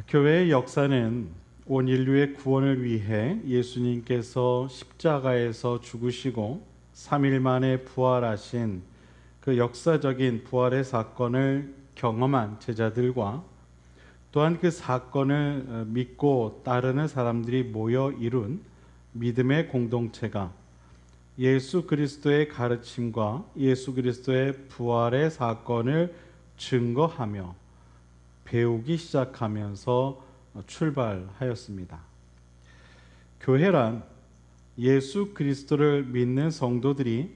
교회의 역사는 온 인류의 구원을 위해 예수님께서 십자가에서 죽으시고 3일 만에 부활하신 그 역사적인 부활의 사건을 경험한 제자들과 또한 그 사건을 믿고 따르는 사람들이 모여 이룬 믿음의 공동체가 예수 그리스도의 가르침과 예수 그리스도의 부활의 사건을 증거하며 배우기 시작하면서 출발하였습니다. 교회란 예수 그리스도를 믿는 성도들이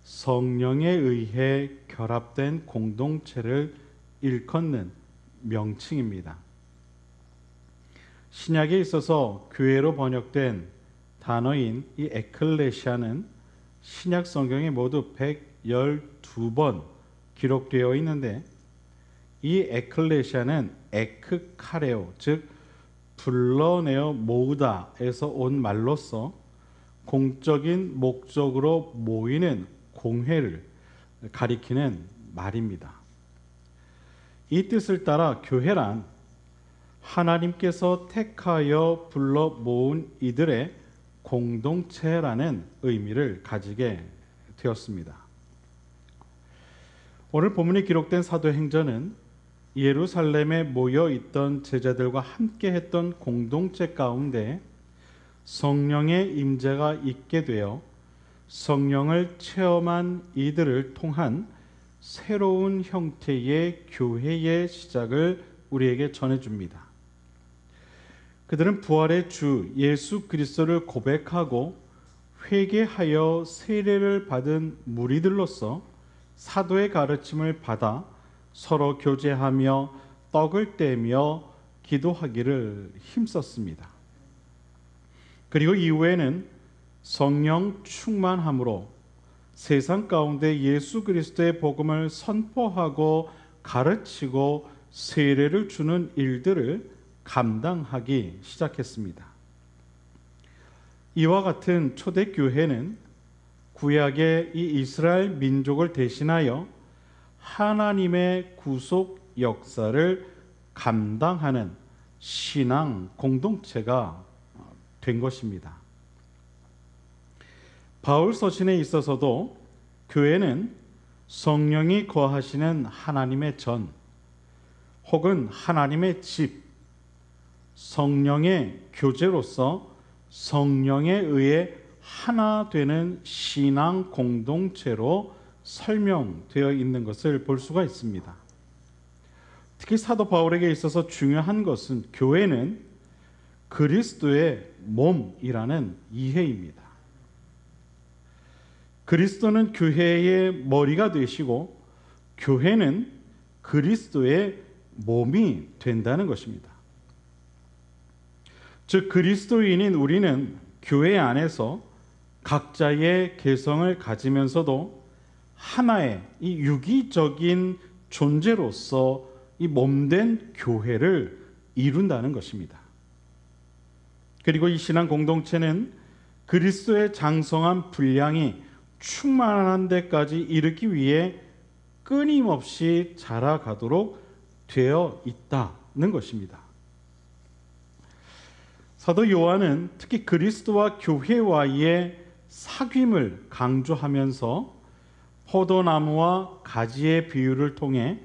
성령에 의해 결합된 공동체를 일컫는 명칭입니다. 신약에 있어서 교회로 번역된 단어인 이 에클레시아는 신약 성경에 모두 112번 기록되어 있는데 이 에클레시아는 에크카레오, 즉 불러내어 모으다에서 온 말로서 공적인 목적으로 모이는 공회를 가리키는 말입니다. 이 뜻을 따라 교회란 하나님께서 택하여 불러 모은 이들의 공동체라는 의미를 가지게 되었습니다. 오늘 본문에 기록된 사도행전은 예루살렘에 모여 있던 제자들과 함께 했던 공동체 가운데 성령의 임재가 있게 되어 성령을 체험한 이들을 통한 새로운 형태의 교회의 시작을 우리에게 전해줍니다. 그들은 부활의 주 예수 그리스도를 고백하고 회개하여 세례를 받은 무리들로서 사도의 가르침을 받아 서로 교제하며 떡을 떼며 기도하기를 힘썼습니다. 그리고 이후에는 성령 충만함으로 세상 가운데 예수 그리스도의 복음을 선포하고 가르치고 세례를 주는 일들을 감당하기 시작했습니다. 이와 같은 초대교회는 구약의 이 이스라엘 민족을 대신하여 하나님의 구속 역사를 감당하는 신앙 공동체가 된 것입니다. 바울 서신에 있어서도 교회는 성령이 거하시는 하나님의 전 혹은 하나님의 집, 성령의 교제로서 성령에 의해 하나 되는 신앙 공동체로 설명되어 있는 것을 볼 수가 있습니다. 특히 사도 바울에게 있어서 중요한 것은 교회는 그리스도의 몸이라는 이해입니다. 그리스도는 교회의 머리가 되시고 교회는 그리스도의 몸이 된다는 것입니다. 즉 그리스도인인 우리는 교회 안에서 각자의 개성을 가지면서도 하나의 이 유기적인 존재로서 이 몸된 교회를 이룬다는 것입니다. 그리고 이 신앙 공동체는 그리스도의 장성한 분량이 충만한 데까지 이르기 위해 끊임없이 자라가도록 되어 있다는 것입니다. 사도 요한은 특히 그리스도와 교회와의 사귐을 강조하면서 포도나무와 가지의 비유를 통해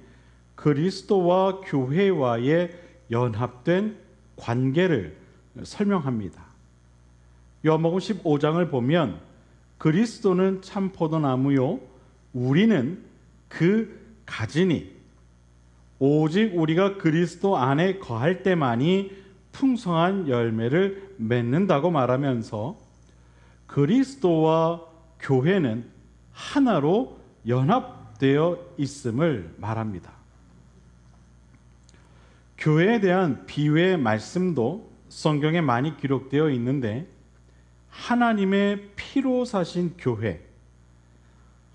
그리스도와 교회와의 연합된 관계를 설명합니다. 요한복음 15장을 보면 그리스도는 참 포도나무요 우리는 그 가지니 오직 우리가 그리스도 안에 거할 때만이 풍성한 열매를 맺는다고 말하면서 그리스도와 교회는 하나로 연합되어 있음을 말합니다. 교회에 대한 비유의 말씀도 성경에 많이 기록되어 있는데 하나님의 피로 사신 교회,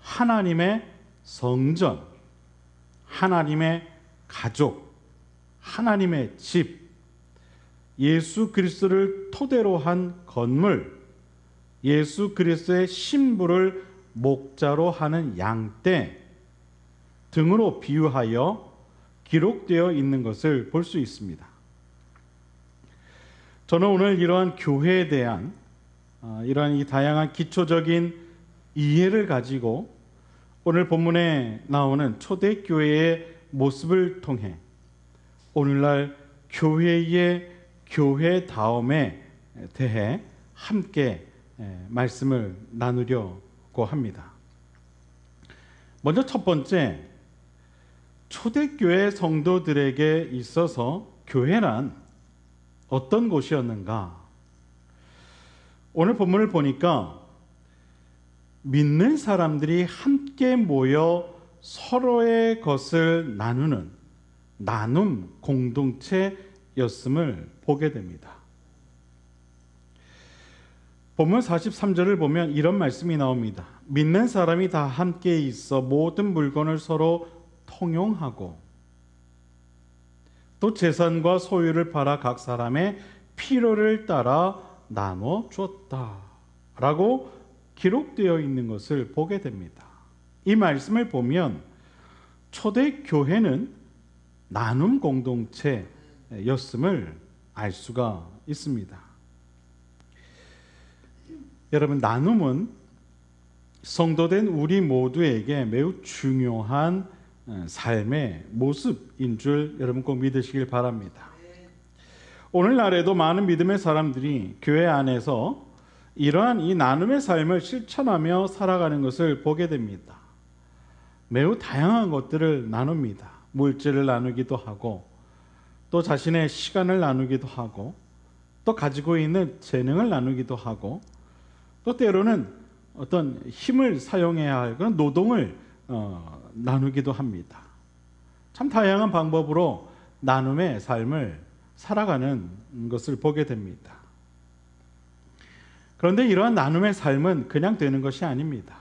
하나님의 성전, 하나님의 가족, 하나님의 집, 예수 그리스도를 토대로 한 건물, 예수 그리스도의 신부를 목자로 하는 양떼 등으로 비유하여 기록되어 있는 것을 볼 수 있습니다. 저는 오늘 이러한 교회에 대한 이러한 이 다양한 기초적인 이해를 가지고 오늘 본문에 나오는 초대교회의 모습을 통해 오늘날 교회의 교회다움에 대해 함께 말씀을 나누려고 합니다. 먼저 첫 번째, 초대교회 성도들에게 있어서 교회란 어떤 곳이었는가? 오늘 본문을 보니까 믿는 사람들이 함께 모여 서로의 것을 나누는 나눔 공동체였음을 보게 됩니다. 본문 43절을 보면 이런 말씀이 나옵니다. 믿는 사람이 다 함께 있어 모든 물건을 서로 통용하고 또 재산과 소유를 팔아 각 사람의 필요를 따라 나눠 주었다 라고 기록되어 있는 것을 보게 됩니다. 이 말씀을 보면 초대교회는 나눔 공동체였음을 알 수가 있습니다. 여러분, 나눔은 성도된 우리 모두에게 매우 중요한 삶의 모습인 줄 여러분 꼭 믿으시길 바랍니다. 오늘날에도 많은 믿음의 사람들이 교회 안에서 이러한 이 나눔의 삶을 실천하며 살아가는 것을 보게 됩니다. 매우 다양한 것들을 나눕니다. 물질을 나누기도 하고 또 자신의 시간을 나누기도 하고 또 가지고 있는 재능을 나누기도 하고 또 때로는 어떤 힘을 사용해야 할 그런 노동을 나누기도 합니다. 참 다양한 방법으로 나눔의 삶을 살아가는 것을 보게 됩니다. 그런데 이러한 나눔의 삶은 그냥 되는 것이 아닙니다.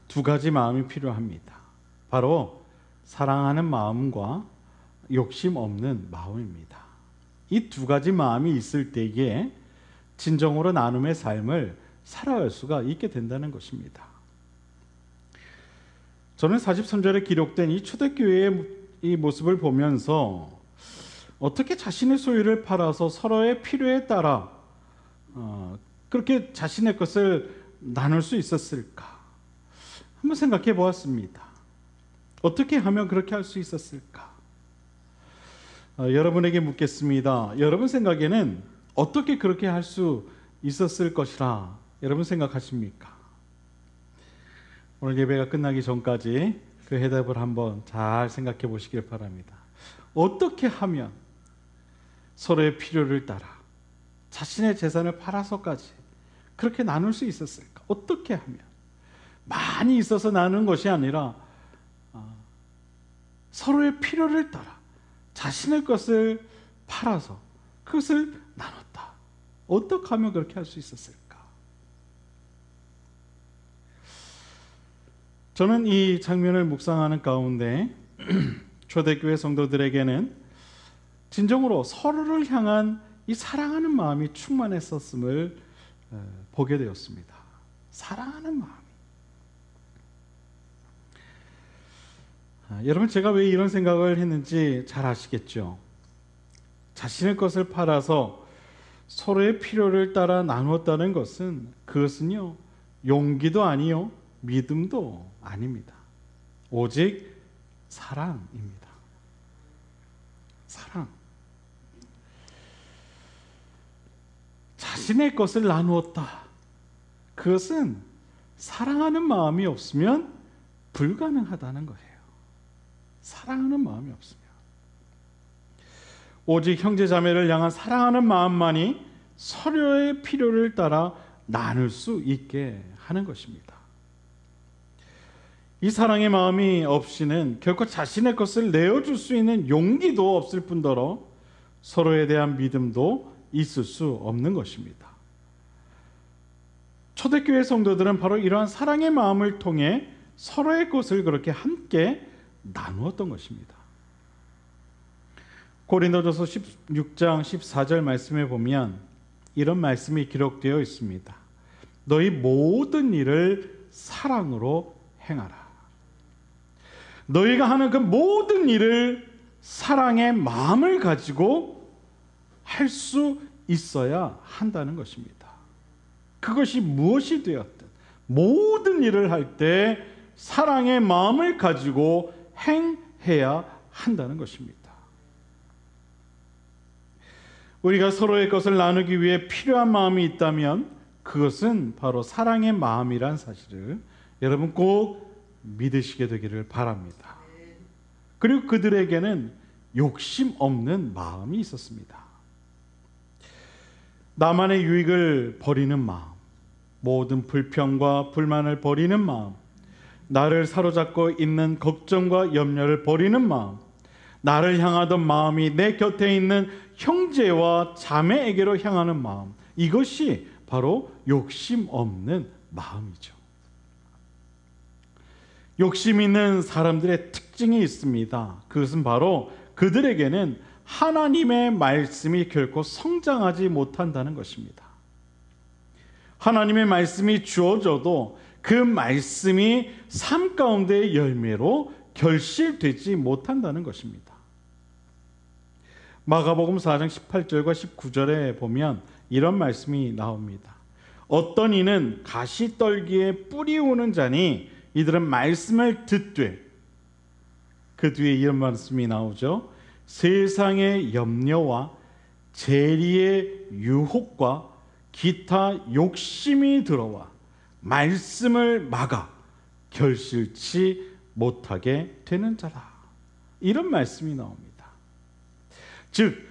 두 가지 마음이 필요합니다. 바로 사랑하는 마음과 욕심 없는 마음입니다. 이 두 가지 마음이 있을 때에 진정으로 나눔의 삶을 살아갈 수가 있게 된다는 것입니다. 저는 43절에 기록된 이 초대교회의 이 모습을 보면서 어떻게 자신의 소유를 팔아서 서로의 필요에 따라 그렇게 자신의 것을 나눌 수 있었을까? 한번 생각해 보았습니다. 어떻게 하면 그렇게 할 수 있었을까? 여러분에게 묻겠습니다. 여러분 생각에는 어떻게 그렇게 할 수 있었을 것이라 여러분 생각하십니까? 오늘 예배가 끝나기 전까지 그 해답을 한번 잘 생각해 보시길 바랍니다. 어떻게 하면 서로의 필요를 따라 자신의 재산을 팔아서까지 그렇게 나눌 수 있었을까? 어떻게 하면? 많이 있어서 나누는 것이 아니라 서로의 필요를 따라 자신의 것을 팔아서 그것을 나눴다. 어떻게 하면 그렇게 할 수 있었을까? 저는 이 장면을 묵상하는 가운데 초대교회 성도들에게는 진정으로 서로를 향한 이 사랑하는 마음이 충만했었음을 보게 되었습니다. 사랑하는 마음이. 여러분, 제가 왜 이런 생각을 했는지 잘 아시겠죠? 자신의 것을 팔아서 서로의 필요를 따라 나누었다는 것은 그것은요, 용기도 아니요, 믿음도 아닙니다. 오직 사랑입니다. 사랑. 자신의 것을 나누었다. 그것은 사랑하는 마음이 없으면 불가능하다는 거예요. 사랑하는 마음이 없으면. 오직 형제 자매를 향한 사랑하는 마음만이 서로의 필요를 따라 나눌 수 있게 하는 것입니다. 이 사랑의 마음이 없이는 결코 자신의 것을 내어줄 수 있는 용기도 없을 뿐더러 서로에 대한 믿음도 있을 수 없는 것입니다. 초대교회 성도들은 바로 이러한 사랑의 마음을 통해 서로의 것을 그렇게 함께 나누었던 것입니다. 고린도전서 16장 14절 말씀에 보면 이런 말씀이 기록되어 있습니다. 너희 모든 일을 사랑으로 행하라. 너희가 하는 그 모든 일을 사랑의 마음을 가지고 할 수 있어야 한다는 것입니다. 그것이 무엇이 되었든 모든 일을 할 때 사랑의 마음을 가지고 행해야 한다는 것입니다. 우리가 서로의 것을 나누기 위해 필요한 마음이 있다면 그것은 바로 사랑의 마음이란 사실을 여러분 꼭 믿으시게 되기를 바랍니다. 그리고 그들에게는 욕심 없는 마음이 있었습니다. 나만의 유익을 버리는 마음, 모든 불평과 불만을 버리는 마음, 나를 사로잡고 있는 걱정과 염려를 버리는 마음, 나를 향하던 마음이 내 곁에 있는 형제와 자매에게로 향하는 마음, 이것이 바로 욕심 없는 마음이죠. 욕심 있는 사람들의 특징이 있습니다. 그것은 바로 그들에게는 하나님의 말씀이 결코 성장하지 못한다는 것입니다. 하나님의 말씀이 주어져도 그 말씀이 삶 가운데의 열매로 결실되지 못한다는 것입니다. 마가복음 4장 18절과 19절에 보면 이런 말씀이 나옵니다. 어떤 이는 가시떨기에 뿌리 우는 자니 이들은 말씀을 듣되, 그 뒤에 이런 말씀이 나오죠. 세상의 염려와 재리의 유혹과 기타 욕심이 들어와 말씀을 막아 결실치 못하게 되는 자라. 이런 말씀이 나옵니다. 즉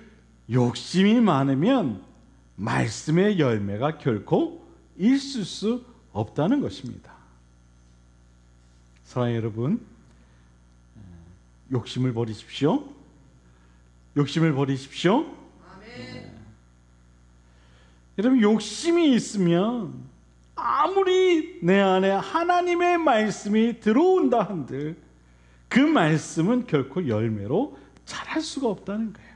욕심이 많으면 말씀의 열매가 결코 있을 수 없다는 것입니다. 사랑하는 여러분, 욕심을 버리십시오. 욕심을 버리십시오. 여러분, 욕심이 있으면 아무리 내 안에 하나님의 말씀이 들어온다 한들 그 말씀은 결코 열매로 자랄 수가 없다는 거예요.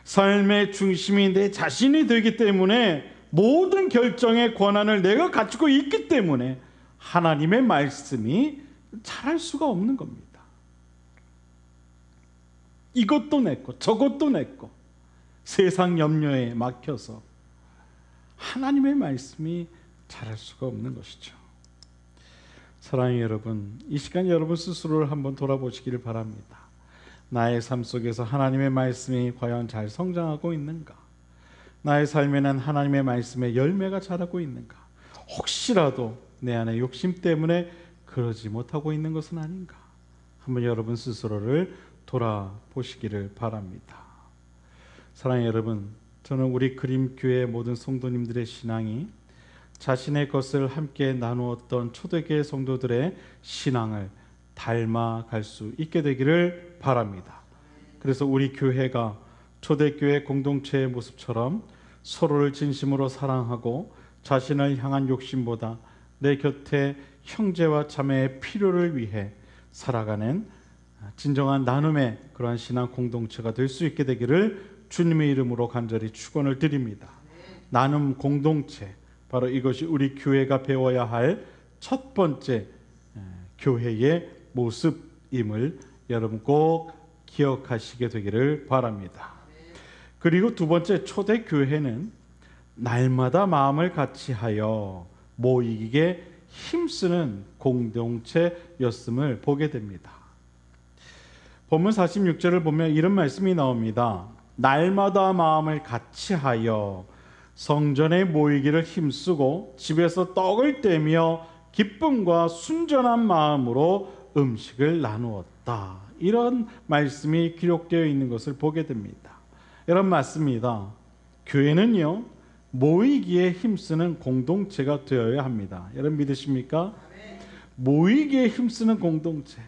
삶의 중심이 내 자신이 되기 때문에 모든 결정의 권한을 내가 가지고 있기 때문에 하나님의 말씀이 자랄 수가 없는 겁니다. 이것도 내 거, 저것도 내 거, 세상 염려에 막혀서 하나님의 말씀이 자랄 수가 없는 것이죠. 사랑하는 여러분, 이 시간 여러분 스스로를 한번 돌아보시기를 바랍니다. 나의 삶 속에서 하나님의 말씀이 과연 잘 성장하고 있는가? 나의 삶에는 하나님의 말씀의 열매가 자라고 있는가? 혹시라도 내 안에 욕심 때문에 그러지 못하고 있는 것은 아닌가? 한번 여러분 스스로를 돌아보시기를 바랍니다. 사랑하는 여러분, 저는 우리 그림교회 모든 성도님들의 신앙이 자신의 것을 함께 나누었던 초대교회 성도들의 신앙을 닮아갈 수 있게 되기를 바랍니다. 그래서 우리 교회가 초대교회 공동체의 모습처럼 서로를 진심으로 사랑하고 자신을 향한 욕심보다 내 곁에 형제와 자매의 필요를 위해 살아가는 진정한 나눔의 그러한 신앙 공동체가 될 수 있게 되기를 주님의 이름으로 간절히 축원을 드립니다. 나눔 공동체, 바로 이것이 우리 교회가 배워야 할 첫 번째 교회의 모습임을 여러분 꼭 기억하시게 되기를 바랍니다. 그리고 두 번째, 초대교회는 날마다 마음을 같이하여 모이기에 힘쓰는 공동체였음을 보게 됩니다. 본문 46절을 보면 이런 말씀이 나옵니다. 날마다 마음을 같이하여 성전에 모이기를 힘쓰고 집에서 떡을 떼며 기쁨과 순전한 마음으로 음식을 나누었다. 이런 말씀이 기록되어 있는 것을 보게 됩니다. 여러분, 맞습니다. 교회는요, 모이기에 힘쓰는 공동체가 되어야 합니다. 여러분 믿으십니까? 모이기에 힘쓰는 공동체.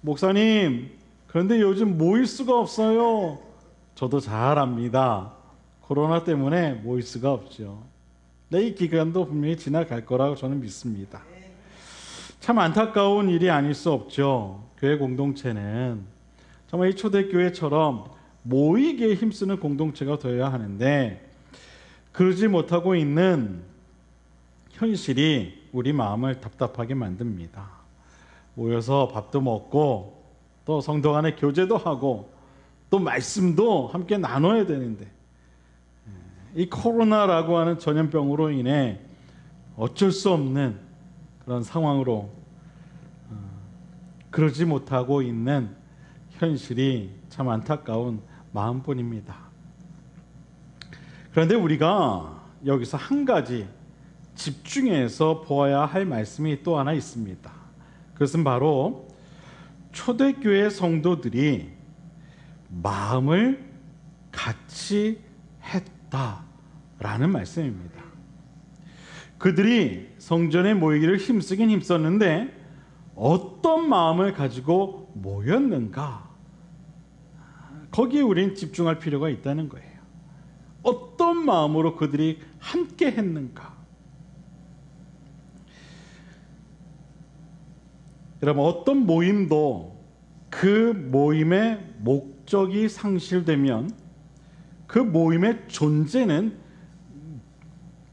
목사님, 그런데 요즘 모일 수가 없어요. 저도 잘 압니다. 코로나 때문에 모일 수가 없죠. 이 기간도 분명히 지나갈 거라고 저는 믿습니다. 참 안타까운 일이 아닐 수 없죠. 교회 공동체는 정말 이 초대교회처럼 모이기에 힘쓰는 공동체가 되어야 하는데 그러지 못하고 있는 현실이 우리 마음을 답답하게 만듭니다. 모여서 밥도 먹고 또 성도 간의 교제도 하고 또 말씀도 함께 나눠야 되는데 이 코로나라고 하는 전염병으로 인해 어쩔 수 없는 그런 상황으로 그러지 못하고 있는 현실이 참 안타까운 마음뿐입니다. 그런데 우리가 여기서 한 가지 집중해서 보아야 할 말씀이 또 하나 있습니다. 그것은 바로 초대교회 성도들이 마음을 같이 했다라는 말씀입니다. 그들이 성전에 모이기를 힘쓰긴 힘썼는데 어떤 마음을 가지고 모였는가? 거기에 우리는 집중할 필요가 있다는 거예요. 어떤 마음으로 그들이 함께 했는가? 여러분, 어떤 모임도 그 모임의 목적이 상실되면 그 모임의 존재는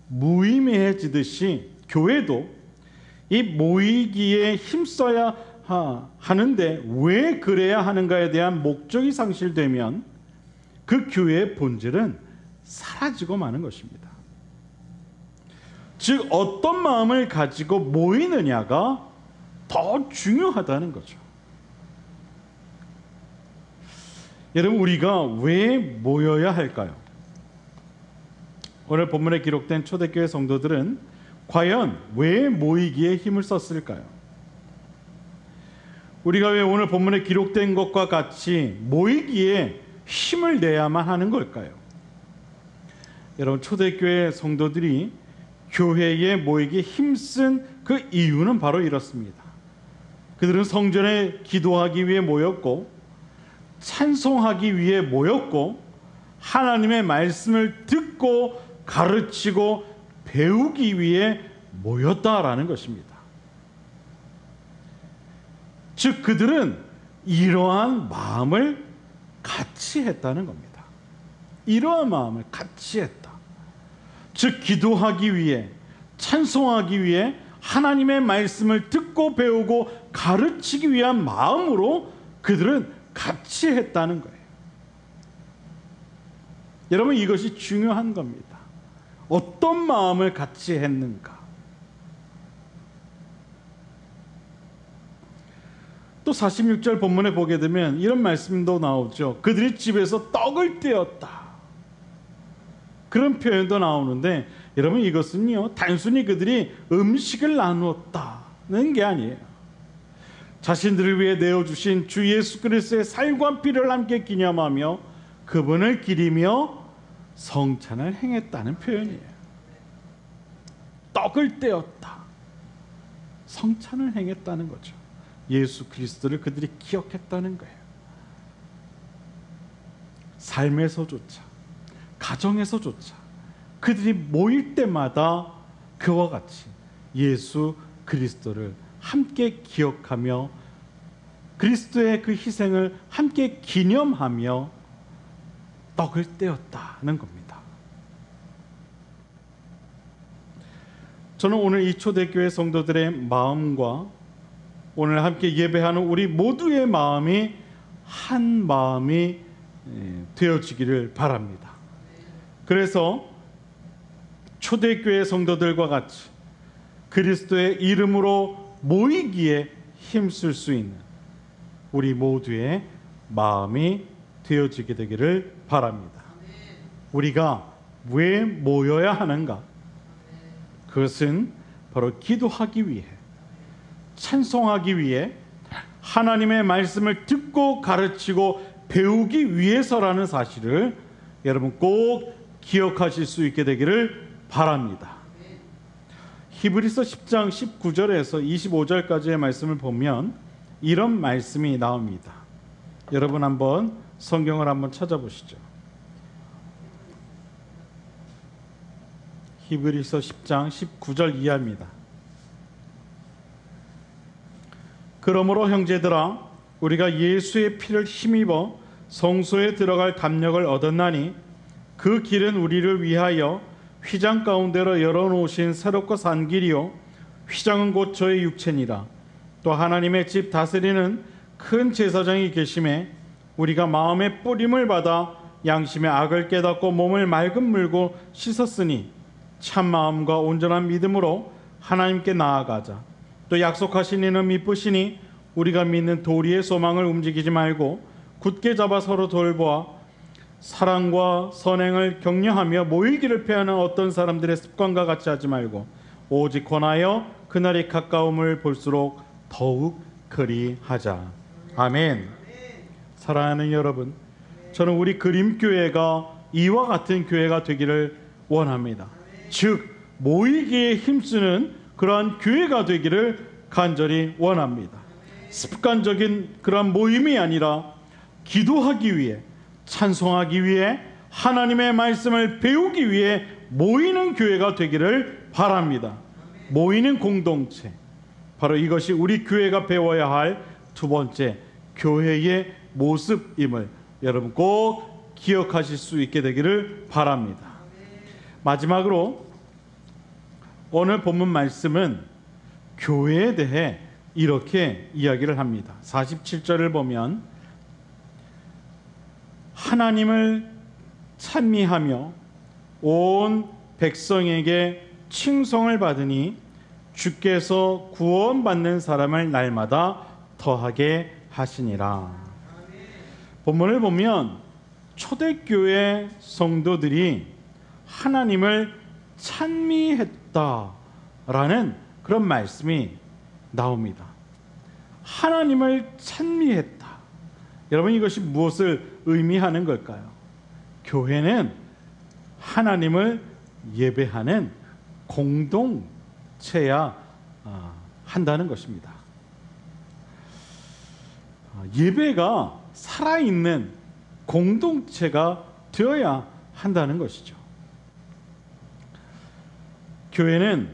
무의미해지듯이 교회도 이 모이기에 힘써야 하는데 왜 그래야 하는가에 대한 목적이 상실되면 그 교회의 본질은 사라지고 마는 것입니다. 즉 어떤 마음을 가지고 모이느냐가 더 중요하다는 거죠. 여러분, 우리가 왜 모여야 할까요? 오늘 본문에 기록된 초대교회 성도들은 과연 왜 모이기에 힘을 썼을까요? 우리가 왜 오늘 본문에 기록된 것과 같이 모이기에 힘을 내야만 하는 걸까요? 여러분, 초대교회 성도들이 교회에 모이기에 힘쓴 그 이유는 바로 이렇습니다. 그들은 성전에 기도하기 위해 모였고 찬송하기 위해 모였고 하나님의 말씀을 듣고 가르치고 배우기 위해 모였다라는 것입니다. 즉 그들은 이러한 마음을 같이 했다는 겁니다. 이러한 마음을 같이 했다. 즉 기도하기 위해 찬송하기 위해 하나님의 말씀을 듣고 배우고 가르치기 위한 마음으로 그들은 같이 했다는 거예요. 여러분, 이것이 중요한 겁니다. 어떤 마음을 같이 했는가? 또 46절 본문에 보게 되면 이런 말씀도 나오죠. 그들이 집에서 떡을 떼었다. 그런 표현도 나오는데 여러분, 이것은요 단순히 그들이 음식을 나누었다는 게 아니에요. 자신들을 위해 내어주신 주 예수 그리스도의 살과 피를 함께 기념하며 그분을 기리며 성찬을 행했다는 표현이에요. 떡을 떼었다. 성찬을 행했다는 거죠. 예수 그리스도를 그들이 기억했다는 거예요. 삶에서조차, 가정에서조차 그들이 모일 때마다 그와 같이 예수 그리스도를 함께 기억하며 그리스도의 그 희생을 함께 기념하며 떡을 떼었다는 겁니다. 저는 오늘 이 초대교회 성도들의 마음과 오늘 함께 예배하는 우리 모두의 마음이 한 마음이 되어지기를 바랍니다. 그래서 초대교회 성도들과 같이 그리스도의 이름으로 모이기에 힘쓸 수 있는 우리 모두의 마음이 되어지게 되기를 바랍니다. 우리가 왜 모여야 하는가? 그것은 바로 기도하기 위해, 찬송하기 위해, 하나님의 말씀을 듣고 가르치고 배우기 위해서라는 사실을 여러분 꼭 기억하실 수 있게 되기를 바랍니다. 히브리서 10장 19절에서 25절까지의 말씀을 보면 이런 말씀이 나옵니다. 여러분 한번 성경을 한번 찾아보시죠. 히브리서 10장 19절 이하입니다. 그러므로 형제들아, 우리가 예수의 피를 힘입어 성소에 들어갈 담력을 얻었나니 그 길은 우리를 위하여 휘장 가운데로 열어놓으신 새롭고 산 길이요 휘장은 곧 저의 육체니라. 또 하나님의 집 다스리는 큰 제사장이 계심에 우리가 마음의 뿌림을 받아 양심의 악을 깨닫고 몸을 맑은 물로 씻었으니 참 마음과 온전한 믿음으로 하나님께 나아가자. 또 약속하신 이는 미쁘시니 우리가 믿는 도리의 소망을 움직이지 말고 굳게 잡아 서로 돌보아 사랑과 선행을 격려하며 모이기를 패하는 어떤 사람들의 습관과 같이 하지 말고 오직 권하여 그날이 가까움을 볼수록 더욱 그리하자. 아멘. 사랑하는 여러분, 저는 우리 그림교회가 이와 같은 교회가 되기를 원합니다. 즉 모이기에 힘쓰는 그러한 교회가 되기를 간절히 원합니다. 습관적인 그런 모임이 아니라 기도하기 위해, 찬송하기 위해, 하나님의 말씀을 배우기 위해 모이는 교회가 되기를 바랍니다. 모이는 공동체, 바로 이것이 우리 교회가 배워야 할 두 번째 교회의 모습임을 여러분 꼭 기억하실 수 있게 되기를 바랍니다. 마지막으로 오늘 본문 말씀은 교회에 대해 이렇게 이야기를 합니다. 47절을 보면 하나님을 찬미하며 온 백성에게 칭송을 받으니 주께서 구원받는 사람을 날마다 더하게 하시니라. 본문을 보면 초대교회 성도들이 하나님을 찬미했다라는 그런 말씀이 나옵니다. 하나님을 찬미했다. 여러분, 이것이 무엇을 의미하는 걸까요? 교회는 하나님을 예배하는 공동체야 한다는 것입니다. 예배가 살아있는 공동체가 되어야 한다는 것이죠. 교회는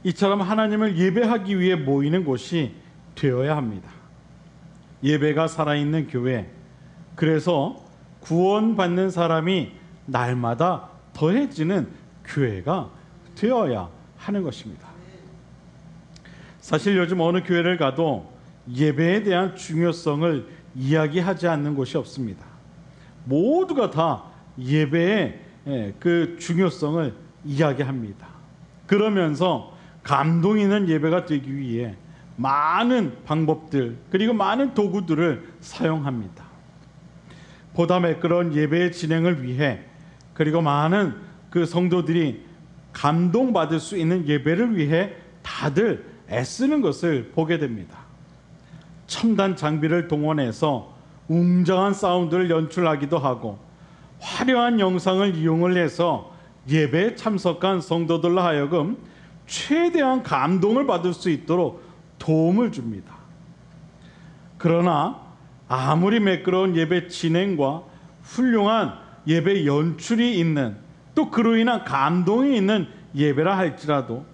이처럼 하나님을 예배하기 위해 모이는 곳이 되어야 합니다. 예배가 살아있는 교회, 그래서 구원받는 사람이 날마다 더해지는 교회가 되어야 하는 것입니다. 사실 요즘 어느 교회를 가도 예배에 대한 중요성을 이야기하지 않는 곳이 없습니다. 모두가 다 예배의 그 중요성을 이야기합니다. 그러면서 감동 있는 예배가 되기 위해 많은 방법들 그리고 많은 도구들을 사용합니다. 보다 매끄러운 예배의 진행을 위해 그리고 많은 그 성도들이 감동받을 수 있는 예배를 위해 다들 애쓰는 것을 보게 됩니다. 첨단 장비를 동원해서 웅장한 사운드를 연출하기도 하고 화려한 영상을 이용을 해서 예배에 참석한 성도들로 하여금 최대한 감동을 받을 수 있도록 도움을 줍니다. 그러나 아무리 매끄러운 예배 진행과 훌륭한 예배 연출이 있는, 또 그로 인한 감동이 있는 예배라 할지라도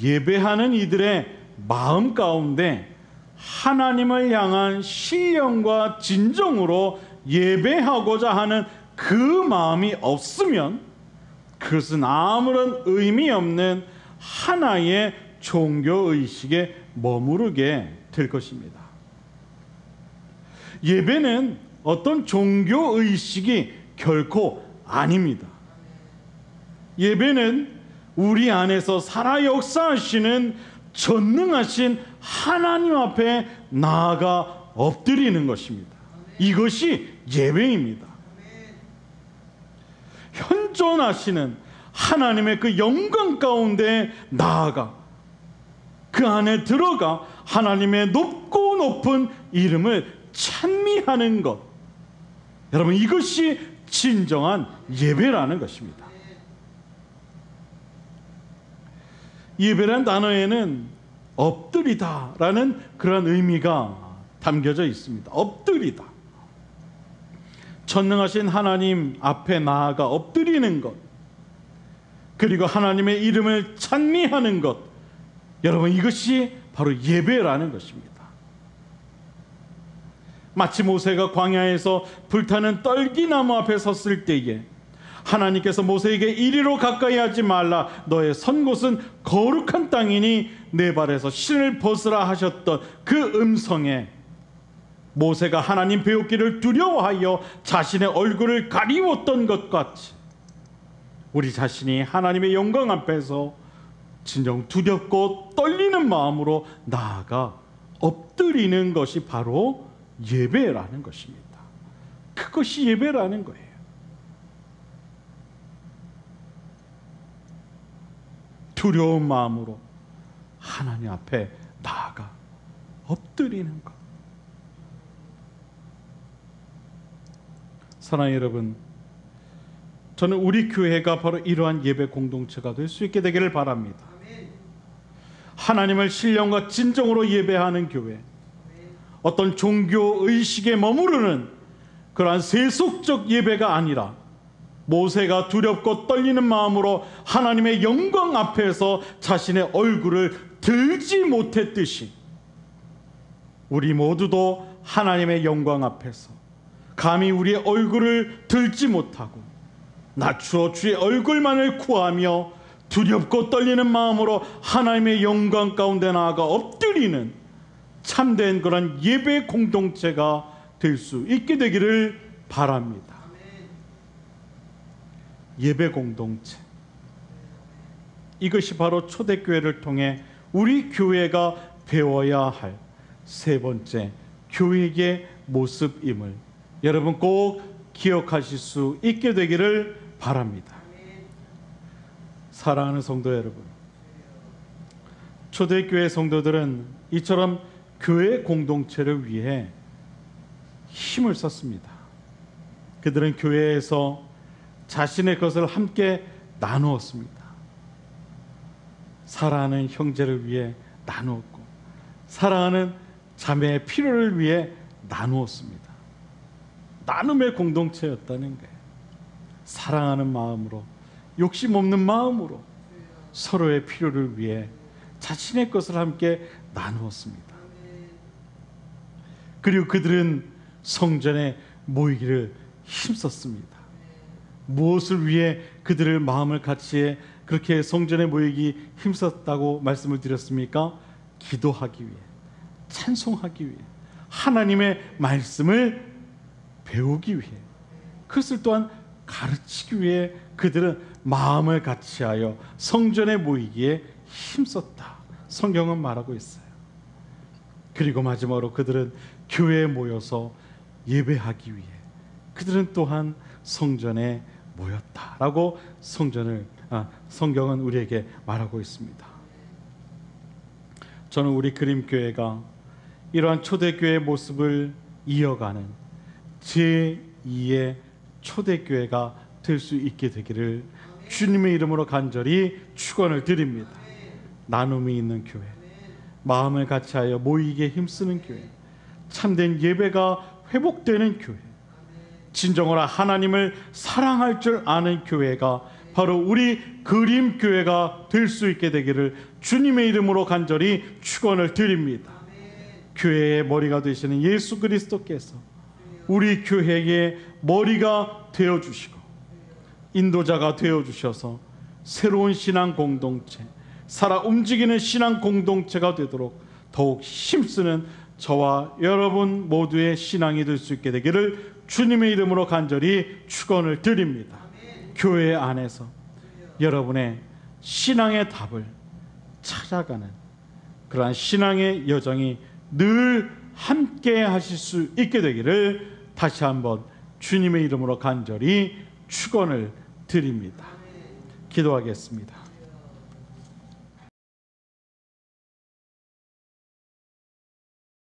예배하는 이들의 마음 가운데 하나님을 향한 신령과 진정으로 예배하고자 하는 그 마음이 없으면 그것은 아무런 의미 없는 하나의 종교의식에 머무르게 될 것입니다. 예배는 어떤 종교의식이 결코 아닙니다. 예배는 우리 안에서 살아 역사하시는 전능하신 하나님 앞에 나아가 엎드리는 것입니다. 이것이 예배입니다. 현존하시는 하나님의 그 영광 가운데 나아가 그 안에 들어가 하나님의 높고 높은 이름을 찬미하는 것, 여러분, 이것이 진정한 예배라는 것입니다. 예배란 단어에는 엎드리다라는 그런 의미가 담겨져 있습니다. 엎드리다, 전능하신 하나님 앞에 나아가 엎드리는 것, 그리고 하나님의 이름을 찬미하는 것, 여러분, 이것이 바로 예배라는 것입니다. 마치 모세가 광야에서 불타는 떨기나무 앞에 섰을 때에 하나님께서 모세에게 이리로 가까이 하지 말라, 너의 선 곳은 거룩한 땅이니 내 발에서 신을 벗으라 하셨던 그 음성에 모세가 하나님 배우기를 두려워하여 자신의 얼굴을 가리웠던 것 같이 우리 자신이 하나님의 영광 앞에서 진정 두렵고 떨리는 마음으로 나아가 엎드리는 것이 바로 예배라는 것입니다. 그것이 예배라는 거예요. 두려운 마음으로 하나님 앞에 나아가 엎드리는 것. 사랑하는 여러분, 저는 우리 교회가 바로 이러한 예배 공동체가 될 수 있게 되기를 바랍니다. 하나님을 신령과 진정으로 예배하는 교회, 어떤 종교 의식에 머무르는 그러한 세속적 예배가 아니라 모세가 두렵고 떨리는 마음으로 하나님의 영광 앞에서 자신의 얼굴을 들지 못했듯이 우리 모두도 하나님의 영광 앞에서 감히 우리의 얼굴을 들지 못하고 낮추어 주의 얼굴만을 구하며 두렵고 떨리는 마음으로 하나님의 영광 가운데 나아가 엎드리는 참된 그런 예배 공동체가 될 수 있게 되기를 바랍니다. 예배 공동체, 이것이 바로 초대교회를 통해 우리 교회가 배워야 할 세 번째 교회의 모습임을 여러분 꼭 기억하실 수 있게 되기를 바랍니다. 사랑하는 성도 여러분, 초대교회 성도들은 이처럼 교회 공동체를 위해 힘을 썼습니다. 그들은 교회에서 자신의 것을 함께 나누었습니다. 사랑하는 형제를 위해 나누었고 사랑하는 자매의 필요를 위해 나누었습니다. 나눔의 공동체였다는 거예요. 사랑하는 마음으로, 욕심 없는 마음으로 서로의 필요를 위해 자신의 것을 함께 나누었습니다. 그리고 그들은 성전에 모이기를 힘썼습니다. 무엇을 위해 그들의 마음을 같이 그렇게 성전에 모이기 힘썼다고 말씀을 드렸습니까? 기도하기 위해, 찬송하기 위해, 하나님의 말씀을 배우기 위해, 그것을 또한 가르치기 위해 그들은 마음을 같이하여 성전에 모이기에 힘썼다. 성경은 말하고 있어요. 그리고 마지막으로 그들은 교회에 모여서 예배하기 위해 그들은 또한 성전에 모였다라고 성경은 우리에게 말하고 있습니다. 저는 우리 그림교회가 이러한 초대교회의 모습을 이어가는 제2의 초대교회가 될 수 있게 되기를 주님의 이름으로 간절히 축원을 드립니다. 나눔이 있는 교회, 마음을 같이하여 모이기에 힘쓰는 교회, 참된 예배가 회복되는 교회, 진정으로 하나님을 사랑할 줄 아는 교회가 바로 우리 그림교회가 될 수 있게 되기를 주님의 이름으로 간절히 축원을 드립니다. 교회의 머리가 되시는 예수 그리스도께서 우리 교회의 머리가 되어주시고 인도자가 되어주셔서 새로운 신앙 공동체, 살아 움직이는 신앙 공동체가 되도록 더욱 힘쓰는 저와 여러분 모두의 신앙이 될 수 있게 되기를 주님의 이름으로 간절히 축원을 드립니다. 교회 안에서 여러분의 신앙의 답을 찾아가는 그러한 신앙의 여정이 늘 함께 하실 수 있게 되기를 다시 한번 주님의 이름으로 간절히 축원을 드립니다. 기도하겠습니다.